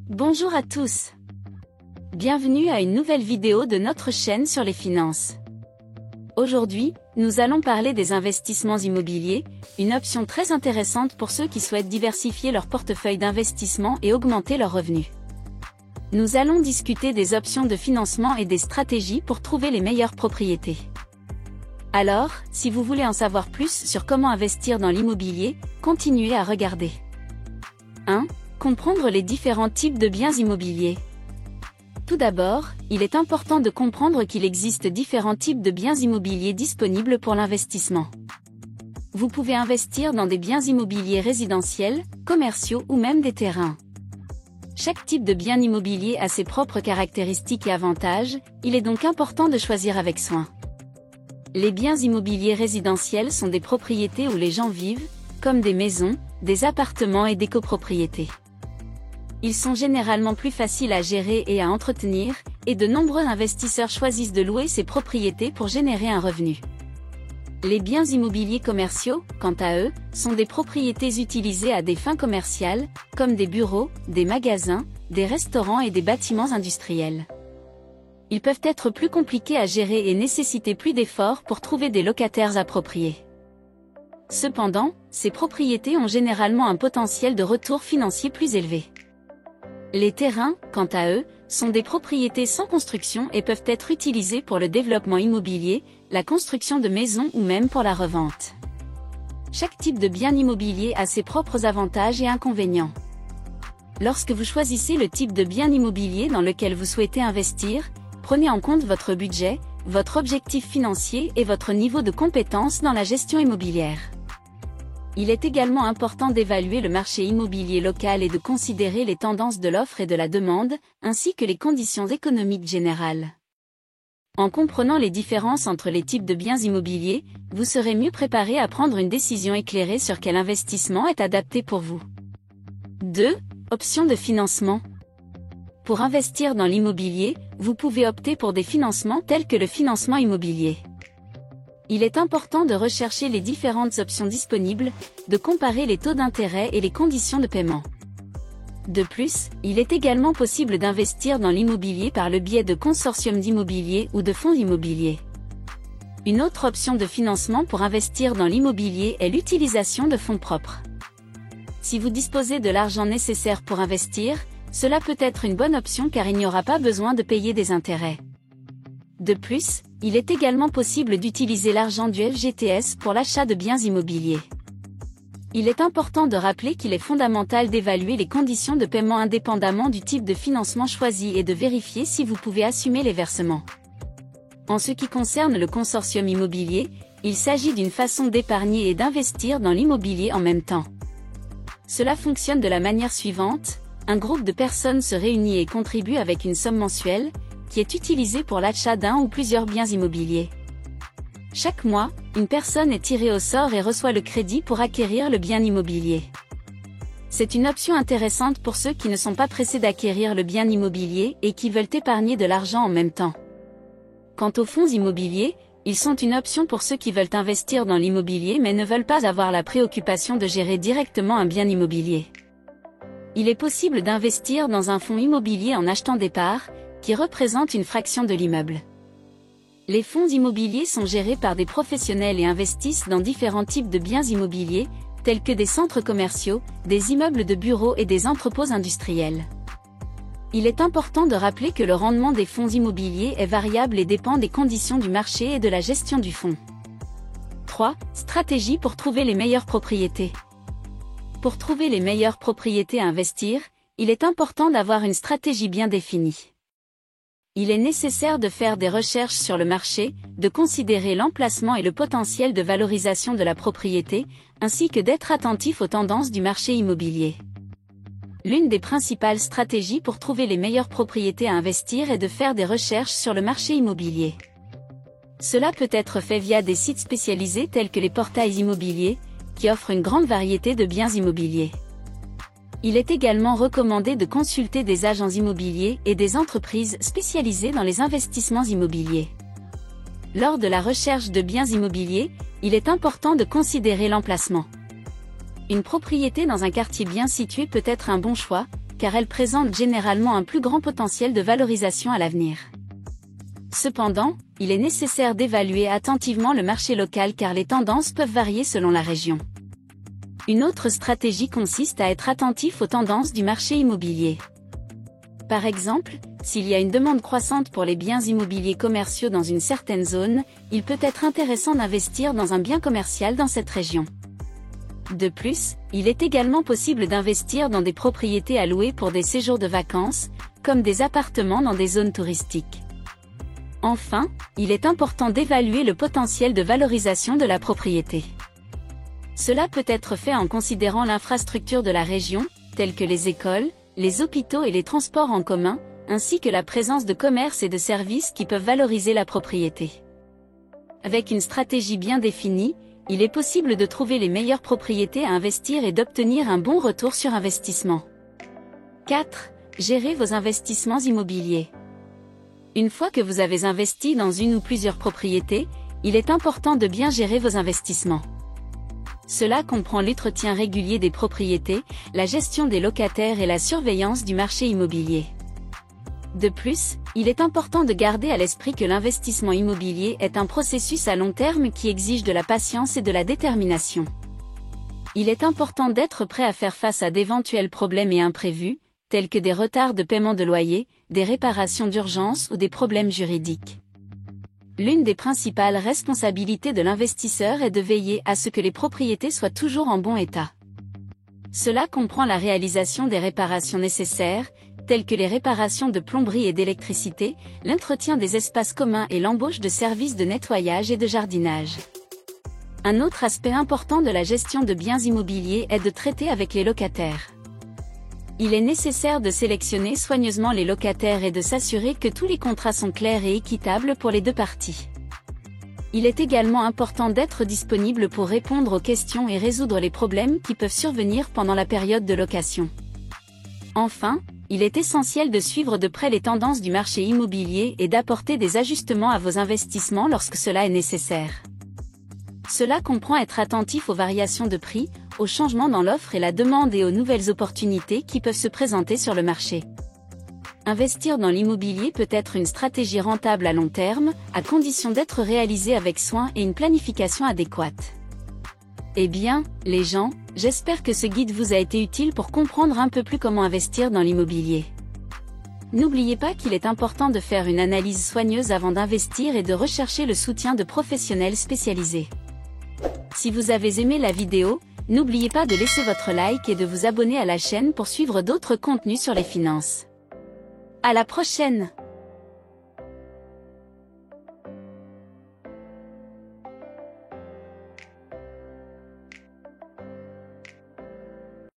Bonjour à tous. Bienvenue à une nouvelle vidéo de notre chaîne sur les finances. Aujourd'hui, nous allons parler des investissements immobiliers, une option très intéressante pour ceux qui souhaitent diversifier leur portefeuille d'investissement et augmenter leurs revenus. Nous allons discuter des options de financement et des stratégies pour trouver les meilleures propriétés. Alors, si vous voulez en savoir plus sur comment investir dans l'immobilier, continuez à regarder. 1. Comprendre les différents types de biens immobiliers. Tout d'abord, il est important de comprendre qu'il existe différents types de biens immobiliers disponibles pour l'investissement. Vous pouvez investir dans des biens immobiliers résidentiels, commerciaux ou même des terrains. Chaque type de bien immobilier a ses propres caractéristiques et avantages, il est donc important de choisir avec soin. Les biens immobiliers résidentiels sont des propriétés où les gens vivent, comme des maisons, des appartements et des copropriétés. Ils sont généralement plus faciles à gérer et à entretenir, et de nombreux investisseurs choisissent de louer ces propriétés pour générer un revenu. Les biens immobiliers commerciaux, quant à eux, sont des propriétés utilisées à des fins commerciales, comme des bureaux, des magasins, des restaurants et des bâtiments industriels. Ils peuvent être plus compliqués à gérer et nécessiter plus d'efforts pour trouver des locataires appropriés. Cependant, ces propriétés ont généralement un potentiel de retour financier plus élevé. Les terrains, quant à eux, sont des propriétés sans construction et peuvent être utilisés pour le développement immobilier, la construction de maisons ou même pour la revente. Chaque type de bien immobilier a ses propres avantages et inconvénients. Lorsque vous choisissez le type de bien immobilier dans lequel vous souhaitez investir, prenez en compte votre budget, votre objectif financier et votre niveau de compétence dans la gestion immobilière. Il est également important d'évaluer le marché immobilier local et de considérer les tendances de l'offre et de la demande, ainsi que les conditions économiques générales. En comprenant les différences entre les types de biens immobiliers, vous serez mieux préparé à prendre une décision éclairée sur quel investissement est adapté pour vous. 2. Options de financement. Pour investir dans l'immobilier, vous pouvez opter pour des financements tels que le financement immobilier. Il est important de rechercher les différentes options disponibles, de comparer les taux d'intérêt et les conditions de paiement. De plus, il est également possible d'investir dans l'immobilier par le biais de consortiums d'immobilier ou de fonds immobiliers. Une autre option de financement pour investir dans l'immobilier est l'utilisation de fonds propres. Si vous disposez de l'argent nécessaire pour investir, cela peut être une bonne option car il n'y aura pas besoin de payer des intérêts. De plus, il est également possible d'utiliser l'argent du FGTS pour l'achat de biens immobiliers. Il est important de rappeler qu'il est fondamental d'évaluer les conditions de paiement indépendamment du type de financement choisi et de vérifier si vous pouvez assumer les versements. En ce qui concerne le consortium immobilier, il s'agit d'une façon d'épargner et d'investir dans l'immobilier en même temps. Cela fonctionne de la manière suivante, un groupe de personnes se réunit et contribue avec une somme mensuelle, qui est utilisée pour l'achat d'un ou plusieurs biens immobiliers. Chaque mois, une personne est tirée au sort et reçoit le crédit pour acquérir le bien immobilier. C'est une option intéressante pour ceux qui ne sont pas pressés d'acquérir le bien immobilier et qui veulent épargner de l'argent en même temps. Quant aux fonds immobiliers, ils sont une option pour ceux qui veulent investir dans l'immobilier mais ne veulent pas avoir la préoccupation de gérer directement un bien immobilier. Il est possible d'investir dans un fonds immobilier en achetant des parts, qui représentent une fraction de l'immeuble. Les fonds immobiliers sont gérés par des professionnels et investissent dans différents types de biens immobiliers, tels que des centres commerciaux, des immeubles de bureaux et des entrepôts industriels. Il est important de rappeler que le rendement des fonds immobiliers est variable et dépend des conditions du marché et de la gestion du fonds. 3. Stratégie pour trouver les meilleures propriétés. Pour trouver les meilleures propriétés à investir, il est important d'avoir une stratégie bien définie. Il est nécessaire de faire des recherches sur le marché, de considérer l'emplacement et le potentiel de valorisation de la propriété, ainsi que d'être attentif aux tendances du marché immobilier. L'une des principales stratégies pour trouver les meilleures propriétés à investir est de faire des recherches sur le marché immobilier. Cela peut être fait via des sites spécialisés tels que les portails immobiliers, qui offrent une grande variété de biens immobiliers. Il est également recommandé de consulter des agents immobiliers et des entreprises spécialisées dans les investissements immobiliers. Lors de la recherche de biens immobiliers, il est important de considérer l'emplacement. Une propriété dans un quartier bien situé peut être un bon choix, car elles présentent généralement un plus grand potentiel de valorisation à l'avenir. Cependant, il est nécessaire d'évaluer attentivement le marché local car les tendances peuvent varier selon la région. Une autre stratégie consiste à être attentif aux tendances du marché immobilier. Par exemple, s'il y a une demande croissante pour les biens immobiliers commerciaux dans une certaine zone, il peut être intéressant d'investir dans un bien commercial dans cette région. De plus, il est également possible d'investir dans des propriétés à louer pour des séjours de vacances, comme des appartements dans des zones touristiques. Enfin, il est important d'évaluer le potentiel de valorisation de la propriété. Cela peut être fait en considérant l'infrastructure de la région, telles que les écoles, les hôpitaux et les transports en commun, ainsi que la présence de commerces et de services qui peuvent valoriser la propriété. Avec une stratégie bien définie, il est possible de trouver les meilleures propriétés à investir et d'obtenir un bon retour sur investissement. 4. Gérez vos investissements immobiliers. Une fois que vous avez investi dans une ou plusieurs propriétés, il est important de bien gérer vos investissements. Cela comprend l'entretien régulier des propriétés, la gestion des locataires et la surveillance du marché immobilier. De plus, il est important de garder à l'esprit que l'investissement immobilier est un processus à long terme qui exige de la patience et de la détermination. Il est important d'être prêt à faire face à d'éventuels problèmes et imprévus, tels que des retards de paiement de loyer, des réparations d'urgence ou des problèmes juridiques. L'une des principales responsabilités de l'investisseur est de veiller à ce que les propriétés soient toujours en bon état. Cela comprend la réalisation des réparations nécessaires, telles que les réparations de plomberie et d'électricité, l'entretien des espaces communs et l'embauche de services de nettoyage et de jardinage. Un autre aspect important de la gestion de biens immobiliers est de traiter avec les locataires. Il est nécessaire de sélectionner soigneusement les locataires et de s'assurer que tous les contrats sont clairs et équitables pour les deux parties. Il est également important d'être disponible pour répondre aux questions et résoudre les problèmes qui peuvent survenir pendant la période de location. Enfin, il est essentiel de suivre de près les tendances du marché immobilier et d'apporter des ajustements à vos investissements lorsque cela est nécessaire. Cela comprend être attentif aux variations de prix, aux changements dans l'offre et la demande et aux nouvelles opportunités qui peuvent se présenter sur le marché. Investir dans l'immobilier peut être une stratégie rentable à long terme, à condition d'être réalisée avec soin et une planification adéquate. Eh bien, les gens, j'espère que ce guide vous a été utile pour comprendre un peu plus comment investir dans l'immobilier. N'oubliez pas qu'il est important de faire une analyse soigneuse avant d'investir et de rechercher le soutien de professionnels spécialisés. Si vous avez aimé la vidéo, n'oubliez pas de laisser votre like et de vous abonner à la chaîne pour suivre d'autres contenus sur les finances. À la prochaine!